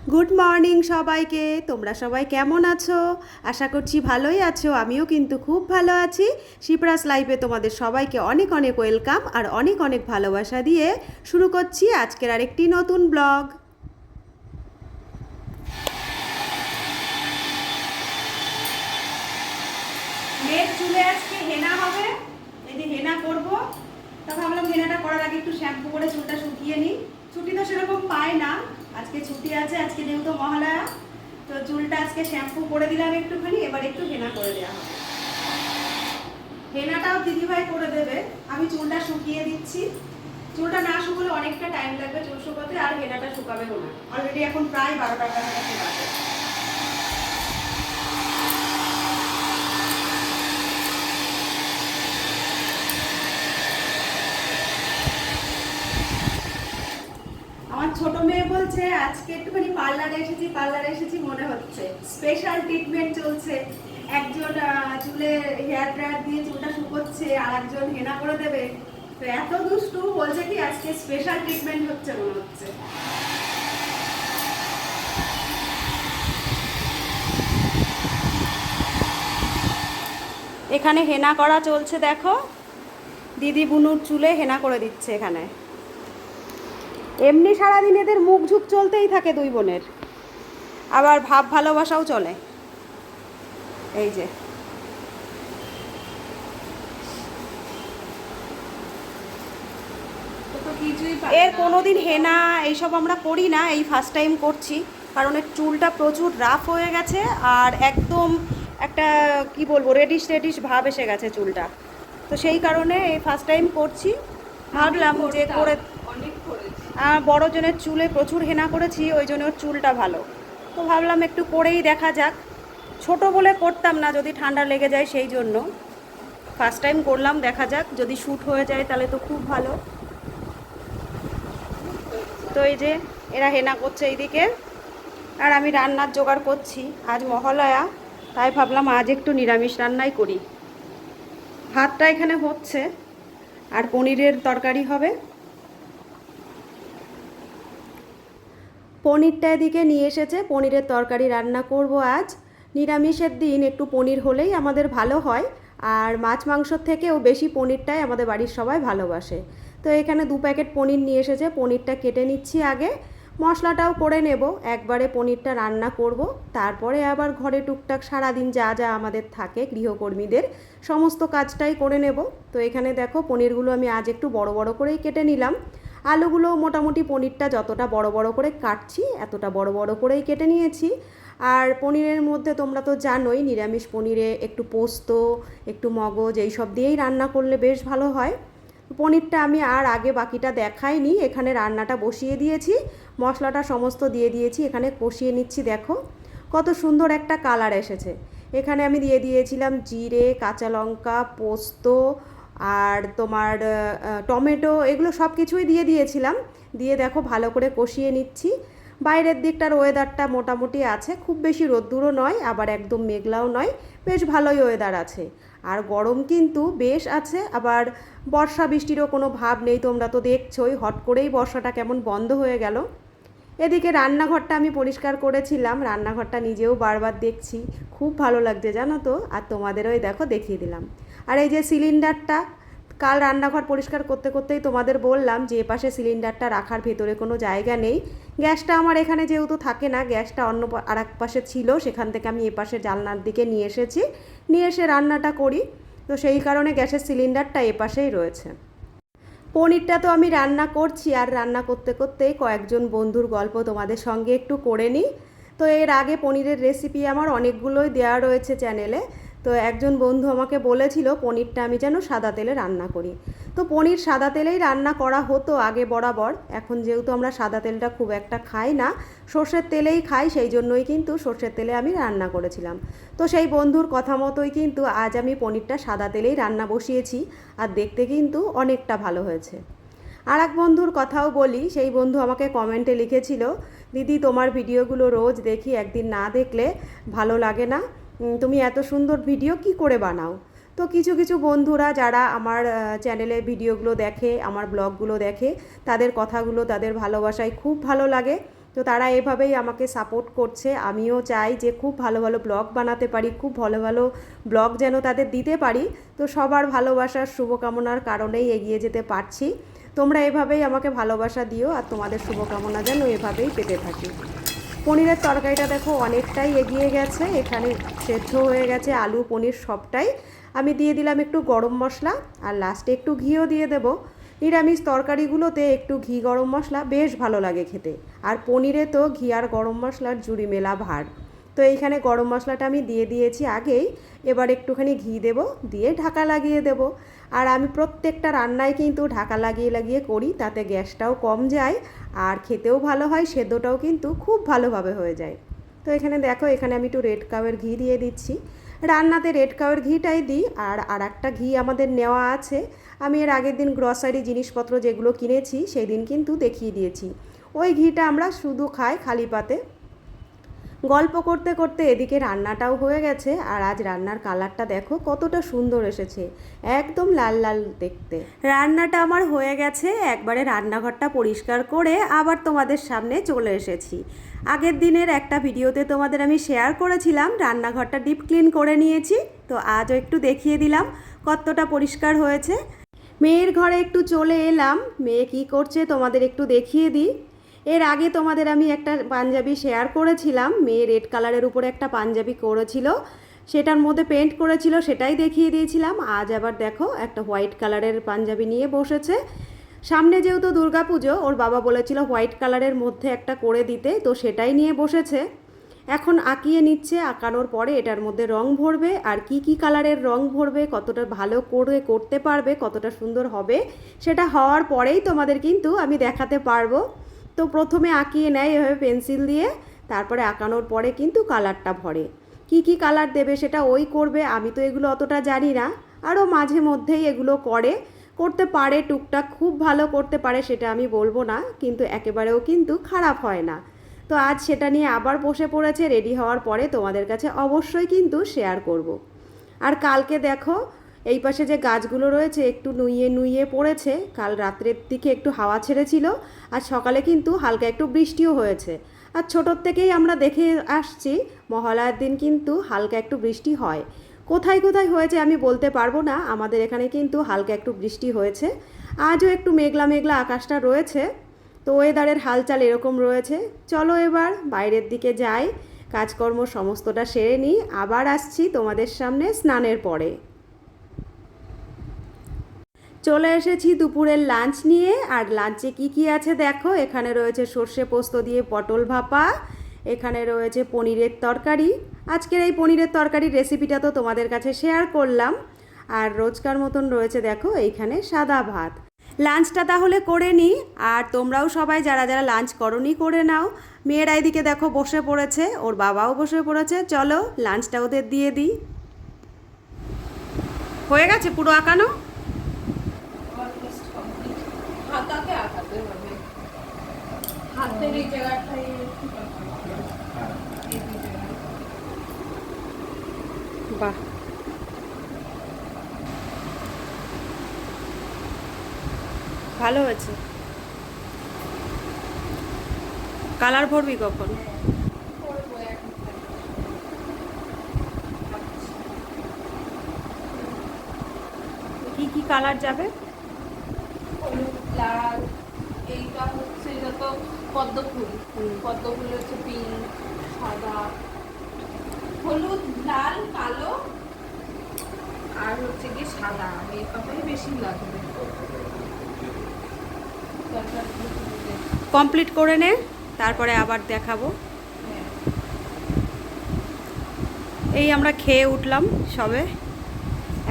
Good morning সবাইকে। তোমরা সবাই কেমন আছো? আশা করছি ভালোই আছো। আমিও কিন্তু খুব ভালো আছি। শিপ্রাস লাইফে তোমাদের সবাইকে অনেক অনেক ওয়েলকাম আর অনেক অনেক ভালোবাসা দিয়ে শুরু করছি আজকের আরেকটি নতুন ব্লগ। মেয়ের চুলে আজকে হেনা হবে, এই যে হেনা করবো। তা ভাবলাম হেনাটা করার আগে একটু শ্যাম্পু করে চুলটা শুকিয়ে নিই। ছুটি তো সেরকম পাই না, আজকে ছুটি আছে, আজকে যেহেতু মহালয়া, তো চুলটা আজকে শ্যাম্পু করে দিলাম একটুখানি, এবার একটু হেনা করে দেওয়া হবে। হেনাটাও দিদিভাই করে দেবে, আমি চুলটা শুকিয়ে দিচ্ছি। চুলটা না শুকলে অনেকটা টাইম লাগবে চুল শুকাতে, আর হেনাটা শুকাবে না। অলরেডি এখন প্রায় 12টার কাছাকাছি বাজে। আমার ছোট মেয়ে বলছে আজকে একটুখানি পার্লারে এসেছি মনে হচ্ছে, স্পেশাল ট্রিটমেন্ট চলছে। একজন চুলে হেয়ার ড্রায়ার দিয়ে চুলটা শুকোচ্ছে, আর একজন হেনা করে দেবে। তো এত দুষ্টু, বলছে কি আজকে স্পেশাল ট্রিটমেন্ট হচ্ছে মনে হচ্ছে। এখানে হেনা করা চলছে, দেখো দিদি বুনুর চুলে হেনা করে দিচ্ছে এখানে। এমনি সারাদিন এদের মুখ ঝুঁক চলতেই থাকে দুই বোনের, আবার ভাব ভালোবাসাও চলে। এই যে এর কোনোদিন হেনা এইসব আমরা করি না, এই ফার্স্ট টাইম করছি। কারণ এর চুলটা প্রচুর রাফ হয়ে গেছে, আর একদম একটা কি বলবো রেডিশ রেডিশ ভাব এসে গেছে চুলটা। তো সেই কারণে এই ফার্স্ট টাইম করছি। ভাবলাম যে করে বড়জনের চুলে প্রচুর হেনা করেছি, ওই জন্য ওর চুলটা ভালো। তো ভাবলাম একটু করেই দেখা যাক। ছোট বলে করতাম না, যদি ঠান্ডা লেগে যায় সেই জন্য ফার্স্ট টাইম করলাম। দেখা যাক, যদি শ্যুট হয়ে যায় তাহলে তো খুব ভালো। তো এই যে এরা হেনা করছে এইদিকে, আর আমি রান্নার জোগাড় করছি। আজ মহালয়া, তাই ভাবলাম আজ একটু নিরামিষ রান্নাই করি। ভাতটা এখানে হচ্ছে, আর পনিরের তরকারি হবে। পনিরটা এদিকে নিয়ে এসেছে, পনিরের তরকারি রান্না করব আজ। নিরামিষের দিন একটু পনির হলেই আমাদের ভালো হয়, আর মাছ মাংসর থেকেও বেশি পনিরটাই আমাদের বাড়ির সবাই ভালোবাসে। তো এখানে 2 প্যাকেট পনির নিয়ে এসেছে, পনিরটা কেটে নিচ্ছি আগে। মশলাটাও করে নেব, একবারে পনিরটা রান্না করব। তারপরে আবার ঘরে টুকটাক সারাদিন যা যা আমাদের থাকে গৃহকর্মীদের, সমস্ত কাজটাই করে নেব। তো এখানে দেখো পনিরগুলো আমি আজ একটু বড় বড় করেই কেটে নিলাম। আলুগুলো মোটামুটি পনিরটা যতটা বড় বড় করে কাটছি এতটা বড় বড় করেই কেটে নিয়েছি। আর পনিরের মধ্যে তোমরা তো জানোই, নিরামিষ পনিরে একটু পোস্ত, একটু মগজ এইসব দিয়েই রান্না করলে বেশ ভালো হয়। পনিরটা আমি আর আগে বাকিটা দেখাইনি, এখানে রান্নাটা বসিয়ে দিয়েছি, মশলাটা সমস্ত দিয়ে দিয়েছি, এখানে কষিয়ে নিচ্ছি। দেখো কত সুন্দর একটা কালার এসেছে। এখানে আমি দিয়ে দিয়েছিলাম জিরে, কাঁচা লঙ্কা, পোস্ত, আর তোমার টমেটো, এগুলো সব কিছুই দিয়ে দিয়েছিলাম। দিয়ে দেখো ভালো করে কষিয়ে নিচ্ছি। বাইরের দিকটার ওয়েদারটা মোটামুটি আছে, খুব বেশি রোদ্দুরও নয়, আবার একদম মেঘলাও নয়, বেশ ভালোই ওয়েদার আছে। আর গরম কিন্তু বেশ আছে, আবার বর্ষা বৃষ্টিরও কোনো ভাব নেই। তোমরা তো দেখছোই, হট করেই বর্ষাটা কেমন বন্ধ হয়ে গেল। এদিকে রান্নাঘরটা আমি পরিষ্কার করেছিলাম, রান্নাঘরটা নিজেও বারবার দেখছি, খুব ভালো লাগছে জানো তো। আর তোমাদেরও দেখো দেখিয়ে দিলাম। আর এই যে সিলিন্ডারটা, কাল রান্নাঘর পরিষ্কার করতে করতেই তোমাদের বললাম যে এপাশে সিলিন্ডারটা রাখার ভেতরে কোনো জায়গা নেই। গ্যাসটা আমার এখানে যেহেতু থাকে না, গ্যাসটা অন্য আর এক পাশে ছিল, সেখান থেকে আমি এপাশে জানলার দিকে নিয়ে এসেছি, নিয়ে এসে রান্নাটা করি। তো সেই কারণে গ্যাসের সিলিন্ডারটা এপাশেই রয়েছে। পনিরটা তো আমি রান্না করছি, আর রান্না করতে করতেই কয়েকজন বন্ধুর গল্প তোমাদের সঙ্গে একটু করে নিই। তো এর আগে পনিরের রেসিপি আমার অনেকগুলোই দেওয়া রয়েছে চ্যানেলে। তো একজন বন্ধু আমাকে বলেছিল পনিরটা আমি যেন সাদা তেলে রান্না করি। তো পনির সাদা তেলেই রান্না করা হতো আগে বরাবর, এখন যেহেতু আমরা সাদা তেলটা খুব একটা খাই না, সর্ষের তেলেই খাই, সেই জন্যই কিন্তু সর্ষের তেলে আমি রান্না করেছিলাম। তো সেই বন্ধুর কথা মতোই কিন্তু আজ আমি পনিরটা সাদা তেলেই রান্না বসিয়েছি, আর দেখতে কিন্তু অনেকটা ভালো হয়েছে। আর এক বন্ধুর কথাও বলি, সেই বন্ধু আমাকে কমেন্টে লিখেছিল, দিদি তোমার ভিডিওগুলো রোজ দেখি, একদিন না দেখলে ভালো লাগে না, তুমি এত সুন্দর ভিডিও কি করে বানাও। তো কিছু কিছু বন্ধুরা যারা আমার চ্যানেলে ভিডিওগুলো দেখে, আমার ব্লগগুলো দেখে, তাদের কথাগুলো, তাদের ভালোবাসায় খুব ভালো লাগে। তো তারা এভাবেই আমাকে সাপোর্ট করছে। আমিও চাই যে খুব ভালো ভালো ব্লগ বানাতে পারি, খুব ভালো ভালো ব্লগ যেন তাদের দিতে পারি। তো সবার ভালোবাসার শুভকামনার কারণেই এগিয়ে যেতে পারছি। তোমরা এভাবেই আমাকে ভালোবাসা দিও আর তোমাদের শুভকামনা যেন এভাবেই পেতে থাকি। পনিরের তরকারিটা দেখো অনেকটাই এগিয়ে গেছে, এখানে সেদ্ধ হয়ে গেছে আলু পনির সবটাই। আমি দিয়ে দিলাম একটু গরম মশলা আর লাস্টে একটু ঘিও দিয়ে দেব। নিরামিষ তরকারিগুলোতে একটু ঘি গরম মশলা বেশ ভালো লাগে খেতে, আর পনিরে তো ঘি আর গরম মশলার জুড়ি মেলা ভার। তো এইখানে গরম মশলাটা আমি দিয়ে দিয়েছি আগেই, এবার একটুখানি ঘি দেব, দিয়ে ঢাকা লাগিয়ে দেব। আর আমি প্রত্যেকটা রান্নায় কিন্তু ঢাকা লাগিয়ে লাগিয়ে করি, তাতে গ্যাসটাও কম যায় আর খেতেও ভালো হয়, সেদ্ধটাও কিন্তু খুব ভালোভাবে হয়ে যায়। তো এখানে দেখো, এখানে আমি একটু রেড কাউয়ের ঘি দিয়ে দিচ্ছি। রান্নাতে রেড কাউয়ের ঘিটাই দিই। আর একটা ঘি আমাদের নেওয়া আছে, আমি এর আগের দিন গ্রসারি জিনিসপত্র যেগুলো কিনেছি সেই দিন কিন্তু দেখিয়ে দিয়েছি। ওই ঘিটা আমরা শুধু খাই খালি পাতে। গল্প করতে করতে এদিকে রান্নাটাও হয়ে গেছে, আর আজ রান্নার কালারটা দেখো কতটা সুন্দর এসেছে, একদম লাল লাল দেখতে। রান্নাটা আমার হয়ে গেছে, একবারে রান্নাঘরটা পরিষ্কার করে আবার তোমাদের সামনে চলে এসেছি। আগের দিনের একটা ভিডিওতে তোমাদের আমি শেয়ার করেছিলাম রান্নাঘরটা ডিপ ক্লিন করে নিয়েছি, তো আজও একটু দেখিয়ে দিলাম কতটা পরিষ্কার হয়েছে। মেয়ের ঘরে একটু চলে এলাম, মেয়ে কী করছে তোমাদের একটু দেখিয়ে দিই। এর আগে তোমাদের আমি একটা পাঞ্জাবি শেয়ার করেছিলাম, মেয়ে রেড কালারের উপরে একটা পাঞ্জাবি করেছিল, সেটার মধ্যে পেন্ট করেছিল, সেটাই দেখিয়ে দিয়েছিলাম। আজ আবার দেখো একটা হোয়াইট কালারের পাঞ্জাবি নিয়ে বসেছে। সামনে যেহেতু দুর্গাপুজো, ওর বাবা বলেছিল হোয়াইট কালারের মধ্যে একটা করে দিতে, তো সেটাই নিয়ে বসেছে। এখন আঁকিয়ে নিচ্ছে, আঁকানোর পরে এটার মধ্যে রং ভরবে, আর কি কি কালারের রং ভরবে, কতটা ভালো করে করতে পারবে, কতটা সুন্দর হবে, সেটা হওয়ার পরেই তোমাদের কিন্তু আমি দেখাতে পারবো। তো প্রথমে আঁকিয়ে নেয় এভাবে পেন্সিল দিয়ে, তারপরে আঁকানোর পরে কিন্তু কালারটা ভরে। কি কি কালার দেবে সেটা ওই করবে, আমি তো এগুলো অতটা জানি না। আরও মাঝে মধ্যেই এগুলো করতে পারে টুকটাক, খুব ভালো করতে পারে সেটা আমি বলবো না, কিন্তু একেবারেও কিন্তু খারাপ হয় না। তো আজ সেটা নিয়ে আবার বসে পড়েছে, রেডি হওয়ার পরে তোমাদের কাছে অবশ্যই কিন্তু শেয়ার করব। আর কালকে দেখো এই পাশে যে গাছগুলো রয়েছে একটু নুইয়ে নুইয়ে পড়েছে, কাল রাত্রের দিকে একটু হাওয়া ছেড়েছিল, আর সকালে কিন্তু হালকা একটু বৃষ্টিও হয়েছে। আর ছোটোর থেকেই আমরা দেখে আসছি মহালয়ার দিন কিন্তু হালকা একটু বৃষ্টি হয়। কোথায় কোথায় হয়েছে আমি বলতে পারবো না, আমাদের এখানে কিন্তু হালকা একটু বৃষ্টি হয়েছে। আজও একটু মেঘলা মেঘলা আকাশটা রয়েছে, তো ওয়েদারের হালচাল এরকম রয়েছে। চলো এবার বাইরের দিকে যাই, কাজকর্ম সমস্তটা সেরে নিই, আবার আসছি তোমাদের সামনে স্নানের পরে। চলে এসেছি দুপুরের লাঞ্চ নিয়ে, আর লাঞ্চে কি কি আছে দেখো, এখানে রয়েছে সর্ষে পোস্ত দিয়ে পটল ভাপা, এখানে রয়েছে পনিরের তরকারি। আজকের এই পনিরের তরকারির রেসিপিটা তো তোমাদের কাছে শেয়ার করলাম। আর রোজকার মতন রয়েছে দেখো এইখানে সাদা ভাত। লাঞ্চটা তাহলে করে নিই, আর তোমরাও সবাই যারা যারা লাঞ্চ করোনি করে নাও। মেয়েরা এদিকে দেখো বসে পড়েছে, ওর বাবাও বসে পড়েছে, চলো লাঞ্চটা ওদের দিয়ে দিই। হয়ে গেছে পুরো আঁকানো? বাহ, ভালো হয়েছে। কালার ভরবি কখন? কি কি কালার যাবে? হলুদ, লাল, এইটা হচ্ছে, এটা তো পদ্ম ফুল, পদ্ম ফুল হচ্ছে পিঙ্ক, সাদা, হলুদ, লাল, কালো, আর হচ্ছে কি সাদা, এই কটাই বেশি লাগবে। কমপ্লিট করে নে, তারপরে আবার দেখাবো। এই আমরা খেয়ে উঠলাম সবে,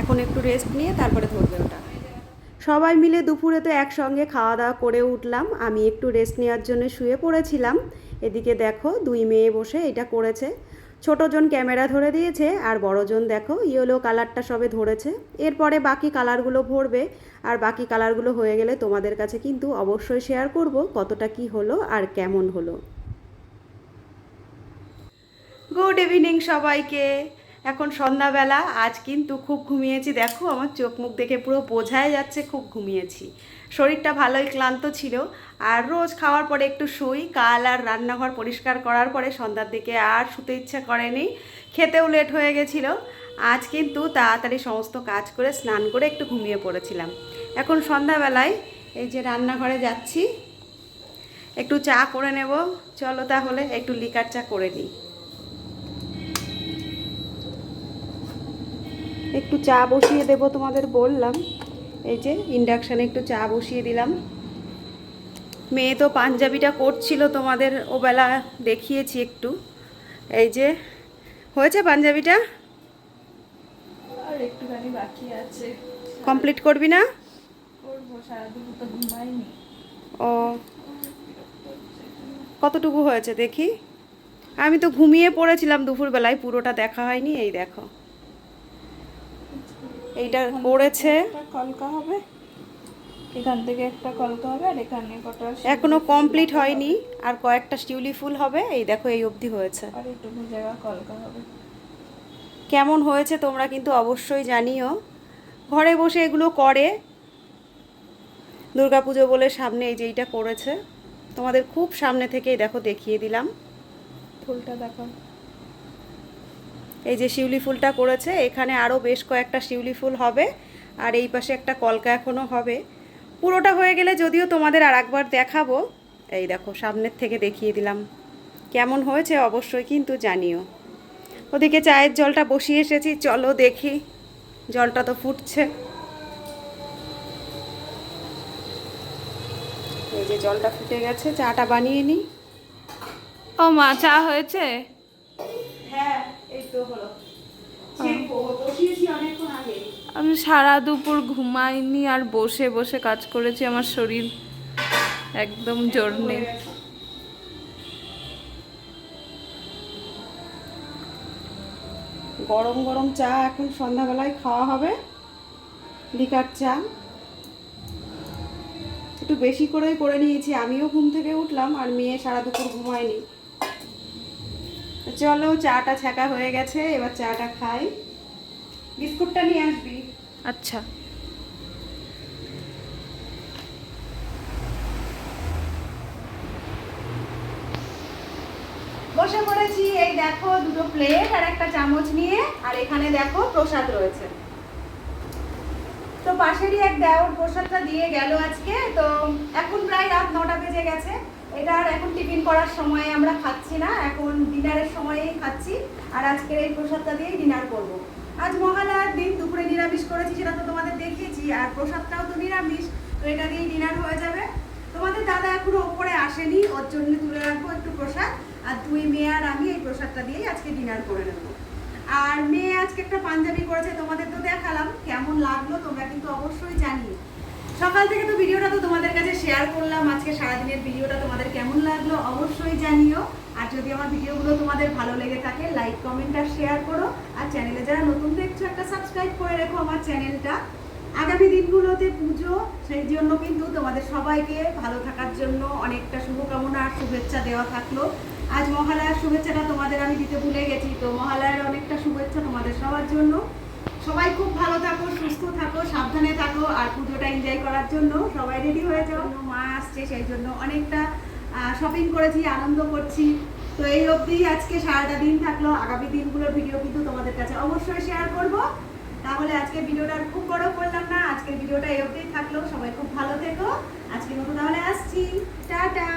এখন একটু রেস্ট নিয়ে তারপরে ধরবে ওটা। সবাই মিলে দুপুরে তো একসঙ্গে খাওয়া দাওয়া করে উঠলাম, আমি একটু রেস্ট নেওয়ার জন্য শুয়ে পড়েছিলাম। এদিকে দেখো দুই মেয়ে বসে এটা করেছে, ছোটোজন ক্যামেরা ধরে দিয়েছে, আর বড়জন দেখো ইয়েলো কালারটা সবে ধরেছে। এরপরে বাকি কালারগুলো ভরবে, আর বাকি কালারগুলো হয়ে গেলে তোমাদের কাছে কিন্তু অবশ্যই শেয়ার করব কতটা কি হলো আর কেমন হলো। গুড ইভিনিং সবাইকে। এখন সন্ধ্যাবেলা। আজ কিন্তু খুব ঘুমিয়েছি, দেখো আমার চোখ মুখ দেখে পুরো বোঝাই যাচ্ছে খুব ঘুমিয়েছি। শরীরটা ভালোই ক্লান্ত ছিল। আর রোজ খাওয়ার পরে একটু শুই, কাল আর রান্নাঘর পরিষ্কার করার পরে সন্ধ্যার দিকে আর শুতে ইচ্ছা করেনি, খেতেও লেট হয়ে গেছিলো। আজ কিন্তু তাড়াতাড়ি সমস্ত কাজ করে স্নান করে একটু ঘুমিয়ে পড়েছিলাম। এখন সন্ধ্যাবেলায় এই যে রান্নাঘরে যাচ্ছি, একটু চা করে নেব। চলো তাহলে একটু লিকার চা করে নিই। একটু চা বসিয়ে দেব, তোমাদের বললাম। এই যে ইন্ডাকশানে একটু চা বসিয়ে দিলাম। মেয়ে তো পাঞ্জাবিটা করছিল, তোমাদের ওবেলা দেখিয়েছি একটু। এই যে হয়েছে পাঞ্জাবিটা, আর একটুখানি বাকি আছে, কমপ্লিট করবি না? করবো, সারাদিন তো ঘুমাইনি। ও, কতটুকু হয়েছে দেখি। আমি তো ঘুমিয়ে পড়েছিলাম দুপুরবেলায়, পুরোটা দেখা হয়নি। এই দেখো, এইটা পড়েছে। একটা কলকা হবে, এখান থেকে একটা কলকা হবে, আর এখানে কটা এখনো কমপ্লিট হয়নি, আর কয়েকটা শিউলি ফুল হবে। এই দেখো এই অবধি হয়েছে। আর এইটুকু জায়গা কলকা হবে। কেমন হয়েছে তোমরা কিন্তু অবশ্যই জানিও। ঘরে বসে এগুলো করে, দুর্গাপুজো বলে সামনে এই যে এইটা করেছে, তোমাদের খুব সামনে থেকেই দেখো দেখিয়ে দিলাম। ফুলটা দেখো, এই যে শিউলি ফুলটা করেছে, এখানে আরও বেশ কয়েকটা শিউলি ফুল হবে, আর এই পাশে একটা কলকা এখনও হবে। পুরোটা হয়ে গেলে যদিও তোমাদের আর একবার দেখাবো। এই দেখো সামনের থেকে দেখিয়ে দিলাম। কেমন হয়েছে অবশ্যই কিন্তু জানিও। ওদিকে চায়ের জলটা বসিয়ে এসেছি, চলো দেখি। জলটা তো ফুটছে। এই যে জলটা ফুটে গেছে, চাটা বানিয়ে নিই। ও মা, চা হয়েছে? হ্যাঁ, এই তো হলো। বসিয়েছি অনেকক্ষণ আগে। আমি সারা দুপুর ঘুমাইনি আর বসে বসে কাজ করেছি, আমার শরীর একদম জোর নেই। গরম গরম চা এখন সন্ধ্যাবেলায় খাওয়া হবে, লিকার চা। একটু বেশি করেই করে নিয়েছি, আমিও ঘুম থেকে উঠলাম আর মেয়ে সারা দুপুর ঘুমায়নি। চলো, চাটা ছ্যাঁকা হয়ে গেছে, এবার চাটা খাই। বিস্কুটটা নিয়ে আসবি। আচ্ছা। বসে পড়েছি, এই দেখো দুটো প্লেট আর একটা চামচ নিয়ে, আর এখানে দেখো প্রসাদ রয়েছে। তো পাশেরই এক দেওর প্রসাদটা দিয়ে গেল আজকে। তো এখন প্রায় রাত 9টা বেজে গেছে। এটা আর এখন টিফিন করার সময় আমরা খাচ্ছি না, এখন ডিনারের সময়েই খাচ্ছি। আর আজকের এই প্রসাদটা দিয়েই ডিনার করব। আজ মহালয়ার দিন, দুপুরে নিরামিষ করেছি, সেটা তো তোমাদের দেখিয়েছি, আর প্রসাদটাও তো নিরামিষ, তো এটা দিয়েই ডিনার হয়ে যাবে। তোমাদের দাদা এখনো ওপরে আসেনি, ওর জন্য তুলে রাখবো একটু প্রসাদ, আর তুই, মেয়ে আর আমি এই প্রসাদটা দিয়েই আজকে ডিনার করে নেবো। আর মেয়ে আজকে একটা পাঞ্জাবি করেছে, তোমাদের তো দেখালাম, কেমন লাগলো তোমরা কিন্তু অবশ্যই জানিও। সকাল থেকে তো ভিডিওটা তো তোমাদের কাছে শেয়ার করলাম, আজকে সারাদিনের ভিডিওটা তোমাদের কেমন লাগলো অবশ্যই জানিও। আর যদি আমার ভিডিওগুলো তোমাদের ভালো লেগে থাকে, লাইক কমেন্ট আর শেয়ার করো। আর চ্যানেলে যারা নতুন দেখছো, একটা সাবস্ক্রাইব করে রেখো আমার চ্যানেলটা। আগামী দিনগুলোতে পুজো, সেই জন্য কিন্তু তোমাদের সবাইকে ভালো থাকার জন্য অনেকটা শুভকামনা আর শুভেচ্ছা দেওয়া থাকলো। আজ মহালয়ার শুভেচ্ছাটা তোমাদের আমি দিতে ভুলে গেছি, তো মহালয়ার অনেকটা শুভেচ্ছা তোমাদের সবার জন্য। সবাই খুব ভালো থাকো, সুস্থ থাকো, সাবধানে থাকো, আর পুজোটা এনজয় করার জন্য সবাই রেডি হয়ে যাও। মা আসছে, সেই জন্য অনেকটা শপিং করেছি, আনন্দ করছি। তো এই অবধি আজকে সারাটা দিন থাকলো। আগামী দিনগুলোর ভিডিও কিন্তু তোমাদের কাছে অবশ্যই শেয়ার করব। তাহলে আজকে ভিডিওটা আর খুব বড় করলাম না, আজকের ভিডিওটা এই অবধি থাকলো। সবাই খুব ভালো থেকো। আজকের মতো তাহলে আসছি, টাটা।